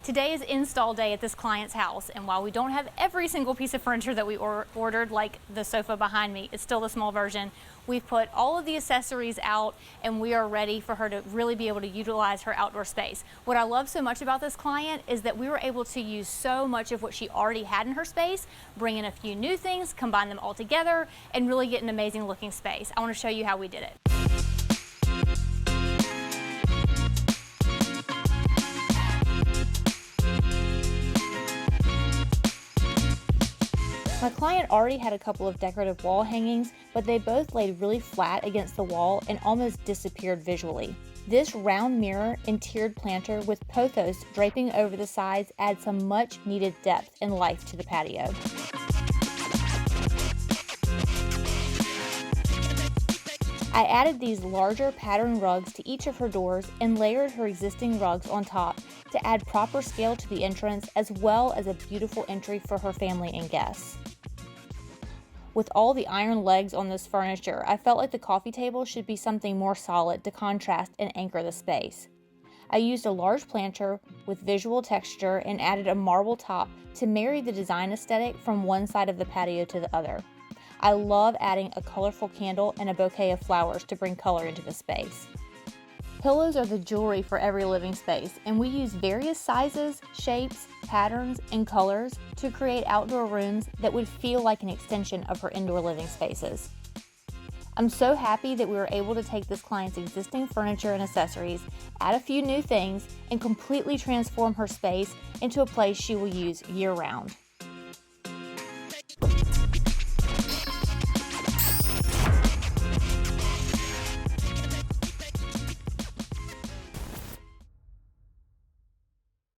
Today is install day at this client's house, and while we don't have every single piece of furniture that we ordered, like the sofa behind me, it's still the small version. We've put all of the accessories out, and we are ready for her to really be able to utilize her outdoor space. What I love so much about this client is that we were able to use so much of what she already had in her space, bring in a few new things, combine them all together, and really get an amazing looking space. I want to show you how we did it. My client already had a couple of decorative wall hangings, but they both laid really flat against the wall and almost disappeared visually. This round mirror and tiered planter with pothos draping over the sides adds some much needed depth and life to the patio. I added these larger pattern rugs to each of her doors and layered her existing rugs on top to add proper scale to the entrance, as well as a beautiful entry for her family and guests. With all the iron legs on this furniture, I felt like the coffee table should be something more solid to contrast and anchor the space. I used a large planter with visual texture and added a marble top to marry the design aesthetic from one side of the patio to the other. I love adding a colorful candle and a bouquet of flowers to bring color into the space. Pillows are the jewelry for every living space, and we use various sizes, shapes, patterns, and colors to create outdoor rooms that would feel like an extension of her indoor living spaces. I'm so happy that we were able to take this client's existing furniture and accessories, add a few new things, and completely transform her space into a place she will use year-round.